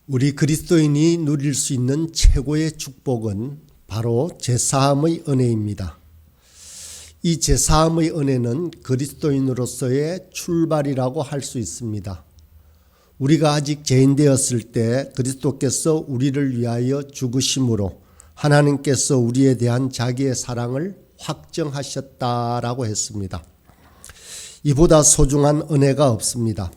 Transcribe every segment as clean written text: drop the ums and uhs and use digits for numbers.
우리 그리스도인이 누릴 수 있는 최고의 축복은 바로 제사함의 은혜입니다. 이 제사함의 은혜는 그리스도인으로서의 출발이라고 할 수 있습니다. 우리가 아직 죄인되었을 때 그리스도께서 우리를 위하여 죽으심으로 하나님께서 우리에 대한 자기의 사랑을 확정하셨다라고 했습니다. 이보다 소중한 은혜가 없습니다.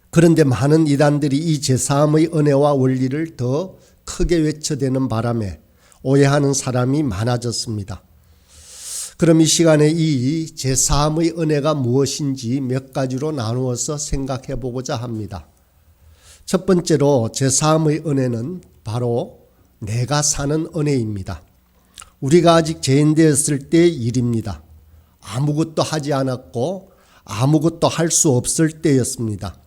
그런데 많은 이단들이 이 제사함의 은혜와 원리를 더 크게 외쳐대는 바람에 오해하는 사람이 많아졌습니다. 그럼 이 시간에 이 제사함의 은혜가 무엇인지 몇 가지로 나누어서 생각해 보고자 합니다. 첫 번째로 제사함의 은혜는 바로 내가 사는 은혜입니다. 우리가 아직 죄인 되었을 때의 일입니다. 아무것도 하지 않았고 아무것도 할 수 없을 때였습니다.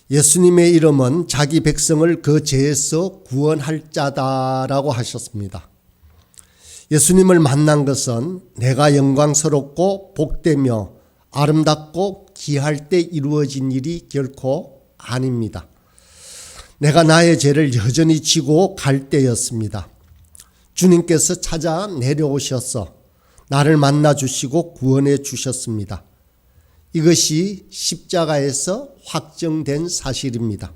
예수님의 이름은 자기 백성을 그 죄에서 구원할 자다라고 하셨습니다. 예수님을 만난 것은 내가 영광스럽고 복되며 아름답고 귀할 때 이루어진 일이 결코 아닙니다. 내가 나의 죄를 여전히 지고 갈 때였습니다. 주님께서 찾아 내려오셔서 나를 만나 주시고 구원해 주셨습니다. 이것이 십자가에서 확정된 사실입니다.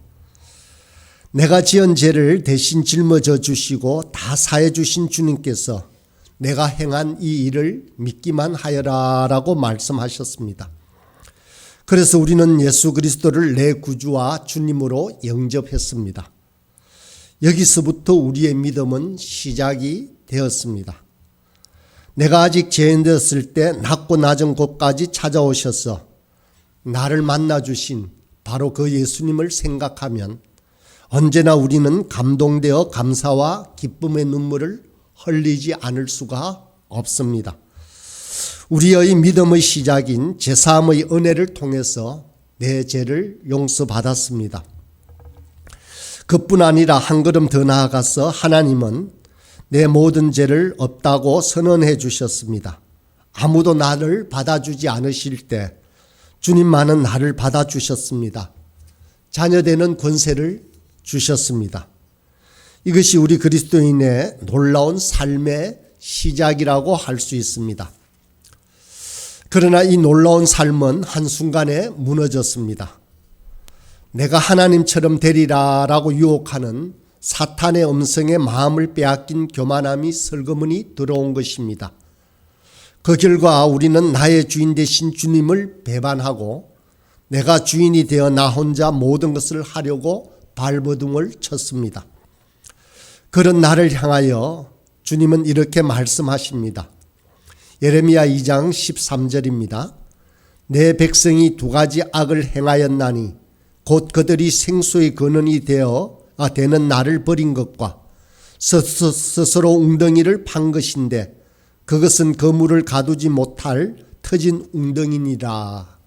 내가 지은 죄를 대신 짊어져 주시고 다 사해 주신 주님께서 내가 행한 이 일을 믿기만 하여라 라고 말씀하셨습니다. 그래서 우리는 예수 그리스도를 내 구주와 주님으로 영접했습니다. 여기서부터 우리의 믿음은 시작이 되었습니다. 내가 아직 죄인 되었을 때 낮고 낮은 곳까지 찾아오셔서 나를 만나주신 바로 그 예수님을 생각하면 언제나 우리는 감동되어 감사와 기쁨의 눈물을 흘리지 않을 수가 없습니다. 우리의 믿음의 시작인 제사함의 은혜를 통해서 내 죄를 용서받았습니다. 그뿐 아니라 한 걸음 더 나아가서 하나님은 내 모든 죄를 없다고 선언해 주셨습니다. 아무도 나를 받아주지 않으실 때 주님만은 나를 받아주셨습니다. 자녀되는 권세를 주셨습니다. 이것이 우리 그리스도인의 놀라운 삶의 시작이라고 할 수 있습니다. 그러나 이 놀라운 삶은 한순간에 무너졌습니다. 내가 하나님처럼 되리라 라고 유혹하는 사탄의 음성에 마음을 빼앗긴 교만함이 슬그머니 들어온 것입니다. 그 결과 우리는 나의 주인 되신 주님을 배반하고 내가 주인이 되어 나 혼자 모든 것을 하려고 발버둥을 쳤습니다. 그런 나를 향하여 주님은 이렇게 말씀하십니다. 예레미야 2장 13절입니다. 내 백성이 두 가지 악을 행하였나니 곧 그들이 생수의 근원이 되는 나를 버린 것과 스스로 웅덩이를 판 것인데 그것은 그 물을 가두지 못할 터진 웅덩이니라.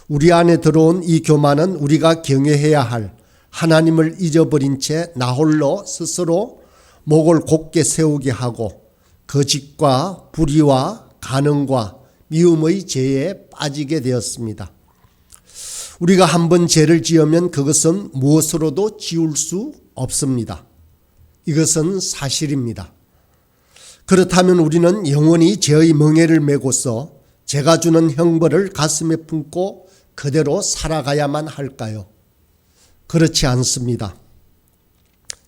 우리 안에 들어온 이 교만은 우리가 경외해야 할 하나님을 잊어버린 채 나 홀로 스스로 목을 곧게 세우게 하고 거짓과 불의와 간음과 미움의 죄에 빠지게 되었습니다. 우리가 한번 죄를 지으면 그것은 무엇으로도 지울 수 없습니다. 이것은 사실입니다. 그렇다면 우리는 영원히 죄의 멍에를 메고서 죄가 주는 형벌을 가슴에 품고 그대로 살아가야만 할까요? 그렇지 않습니다.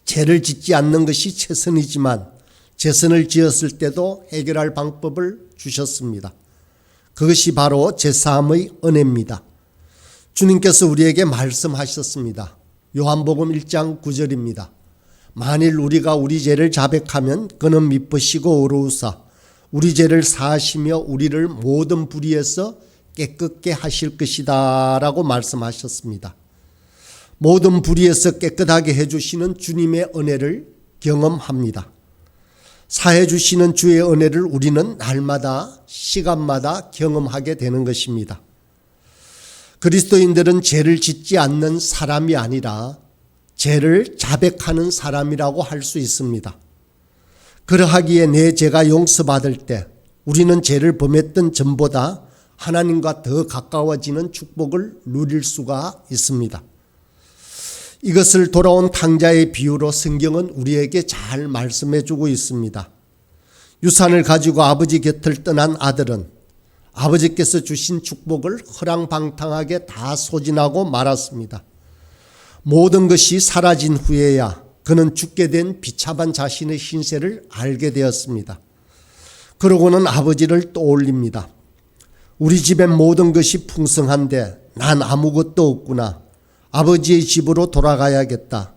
죄를 짓지 않는 것이 최선이지만 죄선을 지었을 때도 해결할 방법을 주셨습니다. 그것이 바로 제사함의 은혜입니다. 주님께서 우리에게 말씀하셨습니다. 요한복음 1장 9절입니다. 만일 우리가 우리 죄를 자백하면 그는 미쁘시고 의로우사 우리 죄를 사하시며 우리를 모든 불의에서 깨끗게 하실 것이다 라고 말씀하셨습니다. 모든 불의에서 깨끗하게 해주시는 주님의 은혜를 경험합니다. 사해 주시는 주의 은혜를 우리는 날마다 시간마다 경험하게 되는 것입니다. 그리스도인들은 죄를 짓지 않는 사람이 아니라 죄를 자백하는 사람이라고 할 수 있습니다. 그러하기에 내 죄가 용서받을 때 우리는 죄를 범했던 전보다 하나님과 더 가까워지는 축복을 누릴 수가 있습니다. 이것을 돌아온 탕자의 비유로 성경은 우리에게 잘 말씀해 주고 있습니다. 유산을 가지고 아버지 곁을 떠난 아들은 아버지께서 주신 축복을 허랑방탕하게 다 소진하고 말았습니다. 모든 것이 사라진 후에야 그는 죽게 된 비참한 자신의 신세를 알게 되었습니다. 그러고는 아버지를 떠올립니다. 우리 집엔 모든 것이 풍성한데 난 아무것도 없구나. 아버지의 집으로 돌아가야겠다.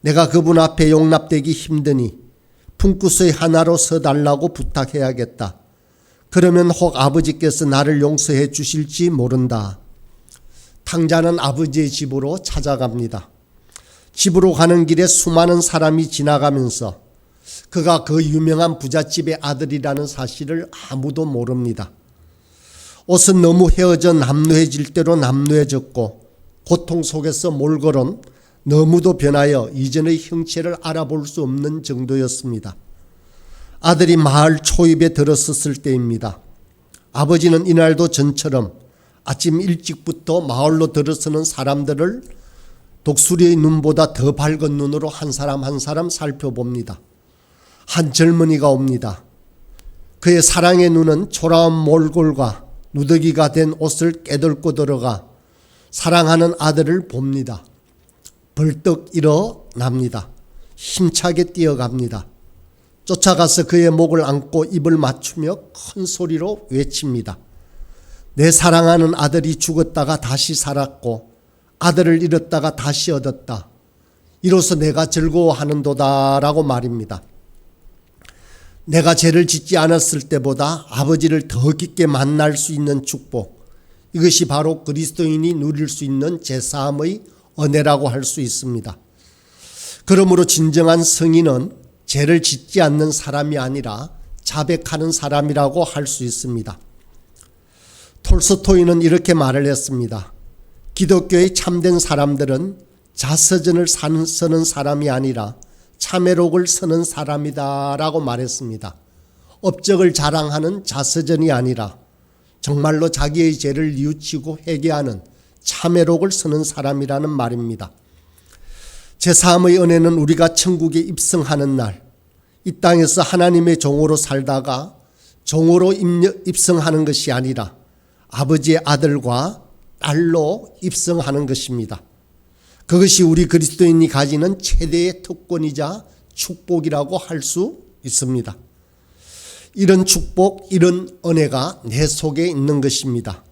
내가 그분 앞에 용납되기 힘드니 품구스의 하나로 서달라고 부탁해야겠다. 그러면 혹 아버지께서 나를 용서해 주실지 모른다. 탕자는 아버지의 집으로 찾아갑니다. 집으로 가는 길에 수많은 사람이 지나가면서 그가 그 유명한 부잣집의 아들이라는 사실을 아무도 모릅니다. 옷은 너무 헤어져 남루해질 대로 남루해졌고 고통 속에서 몰골은 너무도 변하여 이전의 형체를 알아볼 수 없는 정도였습니다. 아들이 마을 초입에 들어섰을 때입니다. 아버지는 이날도 전처럼 아침 일찍부터 마을로 들어서는 사람들을 독수리의 눈보다 더 밝은 눈으로 한 사람 한 사람 살펴봅니다. 한 젊은이가 옵니다. 그의 사랑의 눈은 초라한 몰골과 누더기가 된 옷을 깨뚫고 들어가 사랑하는 아들을 봅니다. 벌떡 일어납니다. 힘차게 뛰어갑니다. 쫓아가서 그의 목을 안고 입을 맞추며 큰 소리로 외칩니다. 내 사랑하는 아들이 죽었다가 다시 살았고 아들을 잃었다가 다시 얻었다. 이로써 내가 즐거워하는도다 라고 말입니다. 내가 죄를 짓지 않았을 때보다 아버지를 더 깊게 만날 수 있는 축복, 이것이 바로 그리스도인이 누릴 수 있는 제사함의 은혜라고 할 수 있습니다. 그러므로 진정한 성인은 죄를 짓지 않는 사람이 아니라 자백하는 사람이라고 할 수 있습니다. 톨스토이는 이렇게 말을 했습니다. 기독교의 참된 사람들은 자서전을 쓰는 사람이 아니라 참회록을 쓰는 사람이다 라고 말했습니다. 업적을 자랑하는 자서전이 아니라 정말로 자기의 죄를 뉘우치고 회개하는 참회록을 쓰는 사람이라는 말입니다. 제사함의 은혜는 우리가 천국에 입성하는 날, 이 땅에서 하나님의 종으로 살다가 종으로 입성하는 것이 아니라 아버지의 아들과 딸로 입성하는 것입니다. 그것이 우리 그리스도인이 가지는 최대의 특권이자 축복이라고 할 수 있습니다. 이런 축복, 이런 은혜가 내 속에 있는 것입니다.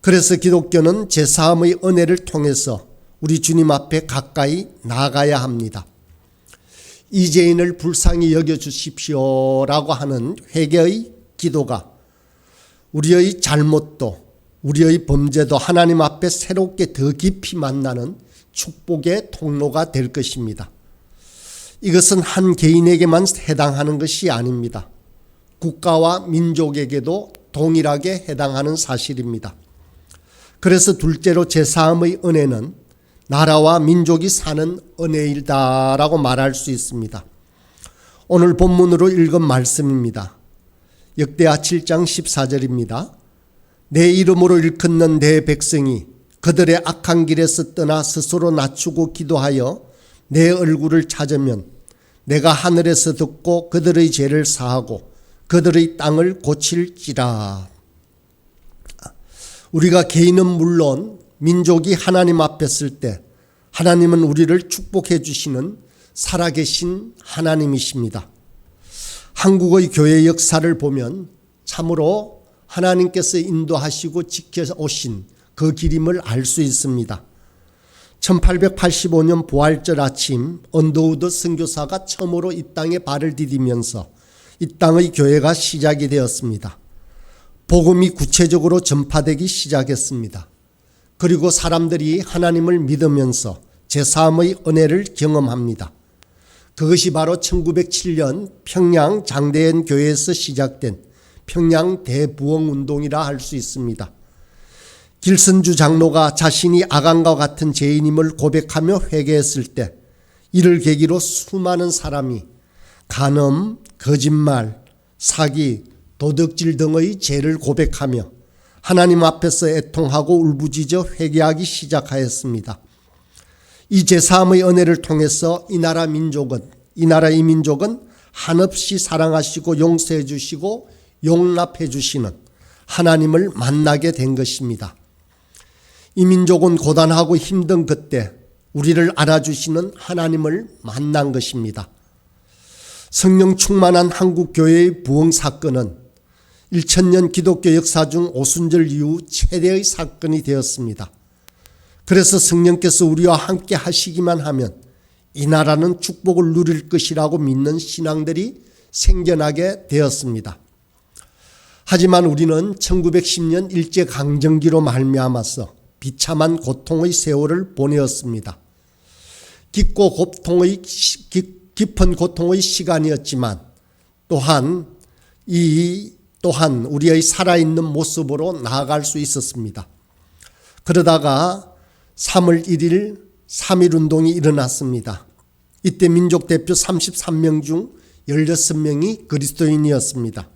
그래서 기독교는 제사함의 은혜를 통해서 우리 주님 앞에 가까이 나아가야 합니다. 이 죄인을 불쌍히 여겨주십시오라고 하는 회개의 기도가 우리의 잘못도 우리의 범죄도 하나님 앞에 새롭게 더 깊이 만나는 축복의 통로가 될 것입니다. 이것은 한 개인에게만 해당하는 것이 아닙니다. 국가와 민족에게도 동일하게 해당하는 사실입니다. 그래서 둘째로 제사함의 은혜는 나라와 민족이 사는 은혜이다라고 말할 수 있습니다. 오늘 본문으로 읽은 말씀입니다. 역대하 7장 14절입니다. 내 이름으로 일컫는 내 백성이 그들의 악한 길에서 떠나 스스로 낮추고 기도하여 내 얼굴을 찾으면 내가 하늘에서 듣고 그들의 죄를 사하고 그들의 땅을 고칠지라. 우리가 개인은 물론 민족이 하나님 앞에 설 때 하나님은 우리를 축복해 주시는 살아계신 하나님이십니다. 한국의 교회 역사를 보면 참으로 하나님께서 인도하시고 지켜오신 그 길임을 알 수 있습니다. 1885년 부활절 아침 언더우드 선교사가 처음으로 이 땅에 발을 디디면서 이 땅의 교회가 시작이 되었습니다. 복음이 구체적으로 전파되기 시작했습니다. 그리고 사람들이 하나님을 믿으면서 제사함의 은혜를 경험합니다. 그것이 바로 1907년 평양 장대현 교회에서 시작된 평양 대부흥운동이라 할 수 있습니다. 길선주 장로가 자신이 아간과 같은 죄인임을 고백하며 회개했을 때 이를 계기로 수많은 사람이 간음, 거짓말, 사기, 도둑질 등의 죄를 고백하며 하나님 앞에서 애통하고 울부짖어 회개하기 시작하였습니다. 이 제사함의 은혜를 통해서 이 나라 이 민족은 한없이 사랑하시고 용서해 주시고 용납해 주시는 하나님을 만나게 된 것입니다. 이 민족은 고단하고 힘든 그때 우리를 알아주시는 하나님을 만난 것입니다. 성령 충만한 한국 교회의 부흥 사건은 1000년 기독교 역사 중 오순절 이후 최대의 사건이 되었습니다. 그래서 성령께서 우리와 함께 하시기만 하면 이 나라는 축복을 누릴 것이라고 믿는 신앙들이 생겨나게 되었습니다. 하지만 우리는 1910년 일제강점기로 말미암아서 비참한 고통의 세월을 보내었습니다. 깊은 고통의 시간이었지만 또한 우리의 살아있는 모습으로 나아갈 수 있었습니다. 그러다가 3월 1일 3.1운동이 일어났습니다. 이때 민족 대표 33명 중 16명이 그리스도인이었습니다.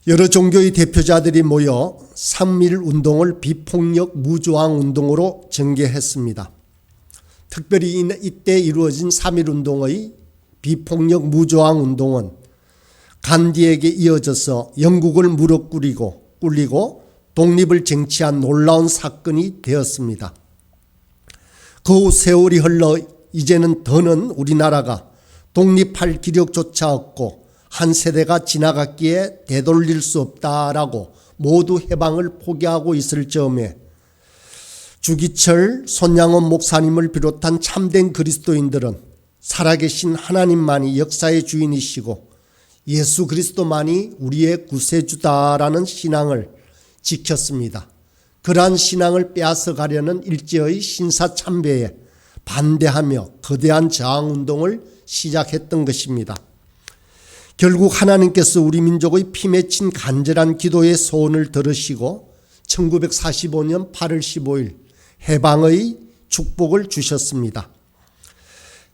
여러 종교의 대표자들이 모여 3.1운동을 비폭력 무저항 운동으로 전개했습니다. 특별히 이때 이루어진 3.1운동의 비폭력 무저항 운동은 간디에게 이어져서 영국을 무릎 꿇리고 독립을 쟁취한 놀라운 사건이 되었습니다. 그 후 세월이 흘러 이제는 더는 우리나라가 독립할 기력조차 없고 한 세대가 지나갔기에 되돌릴 수 없다라고 모두 해방을 포기하고 있을 즈음에 주기철, 손양원 목사님을 비롯한 참된 그리스도인들은 살아계신 하나님만이 역사의 주인이시고 예수 그리스도만이 우리의 구세주다라는 신앙을 지켰습니다. 그러한 신앙을 빼앗아가려는 일제의 신사참배에 반대하며 거대한 저항운동을 시작했던 것입니다. 결국 하나님께서 우리 민족의 피 맺힌 간절한 기도의 소원을 들으시고 1945년 8월 15일 해방의 축복을 주셨습니다.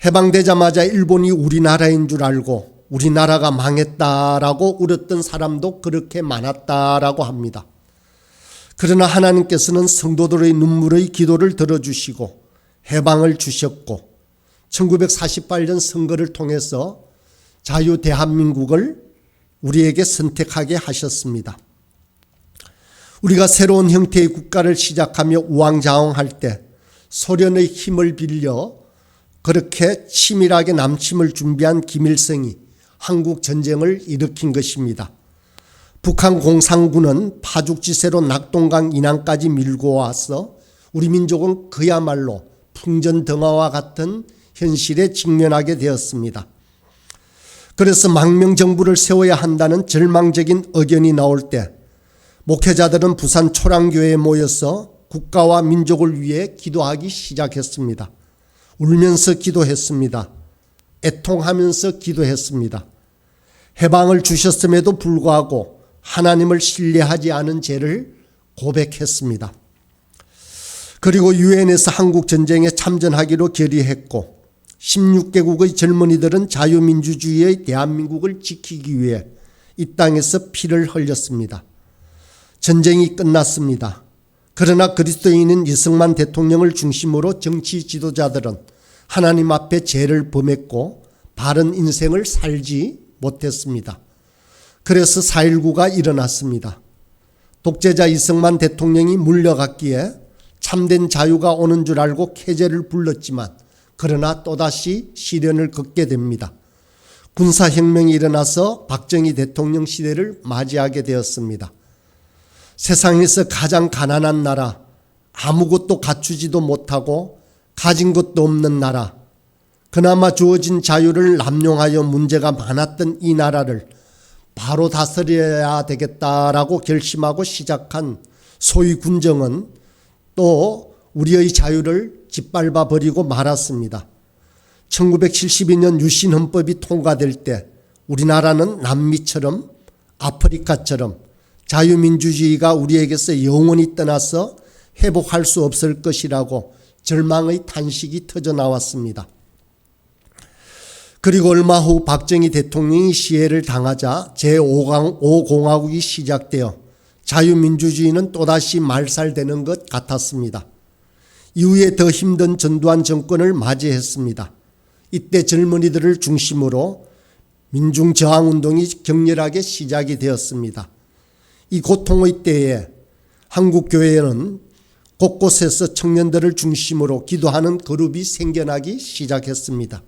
해방되자마자 일본이 우리나라인 줄 알고 우리나라가 망했다라고 울었던 사람도 그렇게 많았다라고 합니다. 그러나 하나님께서는 성도들의 눈물의 기도를 들어주시고 해방을 주셨고 1948년 선거를 통해서 자유 대한민국을 우리에게 선택하게 하셨습니다. 우리가 새로운 형태의 국가를 시작하며 우왕좌왕할 때 소련의 힘을 빌려 그렇게 치밀하게 남침을 준비한 김일성이 한국 전쟁을 일으킨 것입니다. 북한 공산군은 파죽지세로 낙동강 인항까지 밀고 와서 우리 민족은 그야말로 풍전등화와 같은 현실에 직면하게 되었습니다. 그래서 망명정부를 세워야 한다는 절망적인 의견이 나올 때 목회자들은 부산 초랑교회에 모여서 국가와 민족을 위해 기도하기 시작했습니다. 울면서 기도했습니다. 애통하면서 기도했습니다. 해방을 주셨음에도 불구하고 하나님을 신뢰하지 않은 죄를 고백했습니다. 그리고 유엔에서 한국 전쟁에 참전하기로 결의했고 16개국의 젊은이들은 자유민주주의의 대한민국을 지키기 위해 이 땅에서 피를 흘렸습니다. 전쟁이 끝났습니다. 그러나 그리스도인인 이승만 대통령을 중심으로 정치 지도자들은 하나님 앞에 죄를 범했고 바른 인생을 살지 못했습니다. 그래서 4.19가 일어났습니다. 독재자 이승만 대통령이 물러갔기에 참된 자유가 오는 줄 알고 쾌재를 불렀지만 그러나 또다시 시련을 겪게 됩니다. 군사혁명이 일어나서 박정희 대통령 시대를 맞이하게 되었습니다. 세상에서 가장 가난한 나라, 아무것도 갖추지도 못하고 가진 것도 없는 나라, 그나마 주어진 자유를 남용하여 문제가 많았던 이 나라를 바로 다스려야 되겠다라고 결심하고 시작한 소위 군정은 또 우리의 자유를 짓밟아 버리고 말았습니다. 1972년 유신헌법이 통과될 때 우리나라는 남미처럼 아프리카처럼 자유민주주의가 우리에게서 영원히 떠나서 회복할 수 없을 것이라고 절망의 탄식이 터져 나왔습니다. 그리고 얼마 후 박정희 대통령이 시해를 당하자 제5공화국이 시작되어 자유민주주의는 또다시 말살되는 것 같았습니다. 이후에 더 힘든 전두환 정권을 맞이했습니다. 이때 젊은이들을 중심으로 민중저항운동이 격렬하게 시작이 되었습니다. 이 고통의 때에 한국교회는 곳곳에서 청년들을 중심으로 기도하는 그룹이 생겨나기 시작했습니다.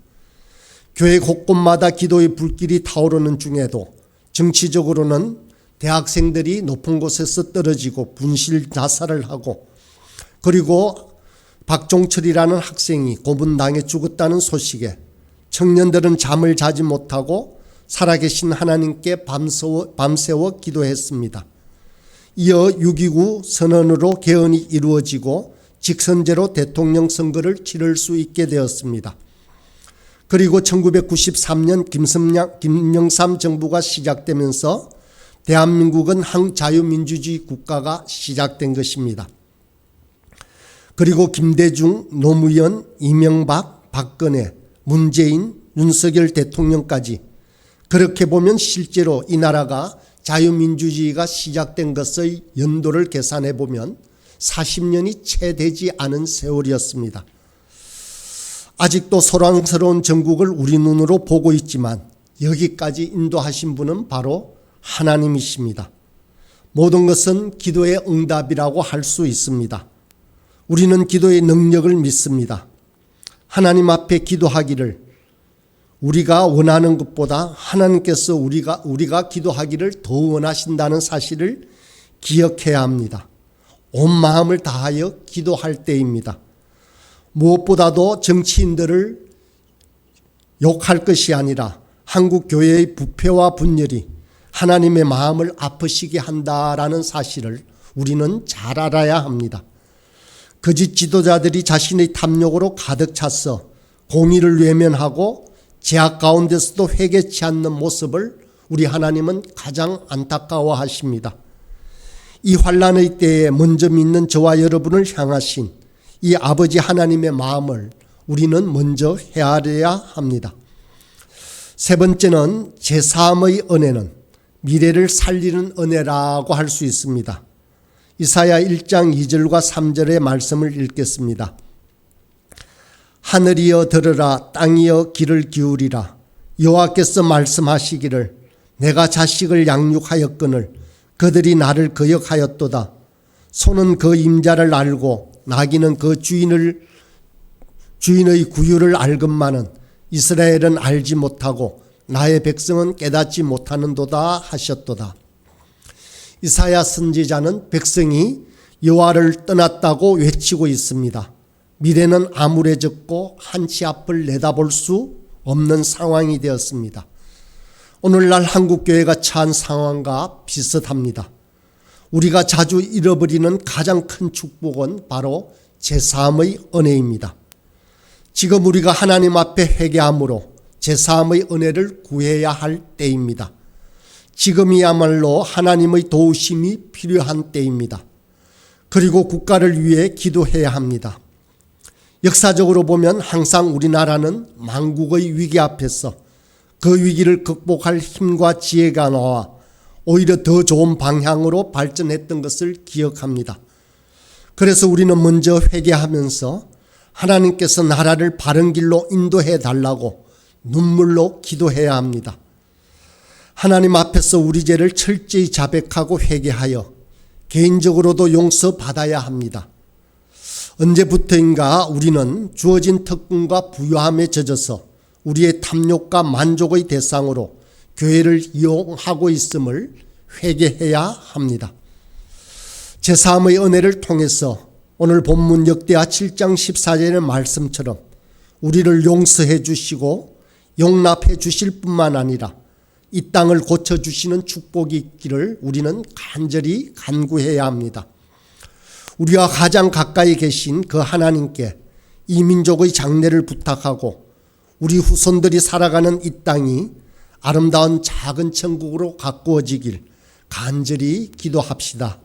교회 곳곳마다 기도의 불길이 타오르는 중에도 정치적으로는 대학생들이 높은 곳에서 떨어지고 분실 자살을 하고, 그리고 박종철이라는 학생이 고문당해 죽었다는 소식에 청년들은 잠을 자지 못하고 살아계신 하나님께 밤새워 기도했습니다. 이어 6.29 선언으로 개헌이 이루어지고 직선제로 대통령 선거를 치를 수 있게 되었습니다. 그리고 1993년 김영삼 정부가 시작되면서 대한민국은 자유민주주의 국가가 시작된 것입니다. 그리고 김대중, 노무현, 이명박, 박근혜, 문재인, 윤석열 대통령까지, 그렇게 보면 실제로 이 나라가 자유민주주의가 시작된 것의 연도를 계산해 보면 40년이 채 되지 않은 세월이었습니다. 아직도 소란스러운 전국을 우리 눈으로 보고 있지만 여기까지 인도하신 분은 바로 하나님이십니다. 모든 것은 기도의 응답이라고 할 수 있습니다. 우리는 기도의 능력을 믿습니다. 하나님 앞에 기도하기를, 우리가 원하는 것보다 하나님께서 우리가 기도하기를 더 원하신다는 사실을 기억해야 합니다. 온 마음을 다하여 기도할 때입니다. 무엇보다도 정치인들을 욕할 것이 아니라 한국 교회의 부패와 분열이 하나님의 마음을 아프시게 한다라는 사실을 우리는 잘 알아야 합니다. 거짓 지도자들이 자신의 탐욕으로 가득 차서 공의를 외면하고 제약 가운데서도 회개치 않는 모습을 우리 하나님은 가장 안타까워하십니다. 이 환난의 때에 먼저 믿는 저와 여러분을 향하신 이 아버지 하나님의 마음을 우리는 먼저 헤아려야 합니다. 세 번째는 제3의 은혜는 미래를 살리는 은혜라고 할 수 있습니다. 이사야 1장 2절과 3절의 말씀을 읽겠습니다. 하늘이여 들으라, 땅이여 귀를 기울이라. 여호와께서 말씀하시기를 내가 자식을 양육하였거늘 그들이 나를 거역하였도다. 소는 그 임자를 알고 나귀는 그 주인의 구유를 알건만은 이스라엘은 알지 못하고 나의 백성은 깨닫지 못하는도다 하셨도다. 이사야 선지자는 백성이 여호와를 떠났다고 외치고 있습니다. 미래는 암울해졌고 한치 앞을 내다볼 수 없는 상황이 되었습니다. 오늘날 한국교회가 처한 상황과 비슷합니다. 우리가 자주 잃어버리는 가장 큰 축복은 바로 제3의 은혜입니다. 지금 우리가 하나님 앞에 회개함으로 제3의 은혜를 구해야 할 때입니다. 지금이야말로 하나님의 도우심이 필요한 때입니다. 그리고 국가를 위해 기도해야 합니다. 역사적으로 보면 항상 우리나라는 만국의 위기 앞에서 그 위기를 극복할 힘과 지혜가 나와 오히려 더 좋은 방향으로 발전했던 것을 기억합니다. 그래서 우리는 먼저 회개하면서 하나님께서 나라를 바른 길로 인도해 달라고 눈물로 기도해야 합니다. 하나님 앞에서 우리 죄를 철저히 자백하고 회개하여 개인적으로도 용서받아야 합니다. 언제부터인가 우리는 주어진 특권과 부유함에 젖어서 우리의 탐욕과 만족의 대상으로 교회를 이용하고 있음을 회개해야 합니다. 제3의 은혜를 통해서 오늘 본문 역대하 7장 14절의 말씀처럼 우리를 용서해 주시고 용납해 주실 뿐만 아니라 이 땅을 고쳐주시는 축복이 있기를 우리는 간절히 간구해야 합니다. 우리와 가장 가까이 계신 그 하나님께 이 민족의 장래를 부탁하고 우리 후손들이 살아가는 이 땅이 아름다운 작은 천국으로 가꾸어지길 간절히 기도합시다.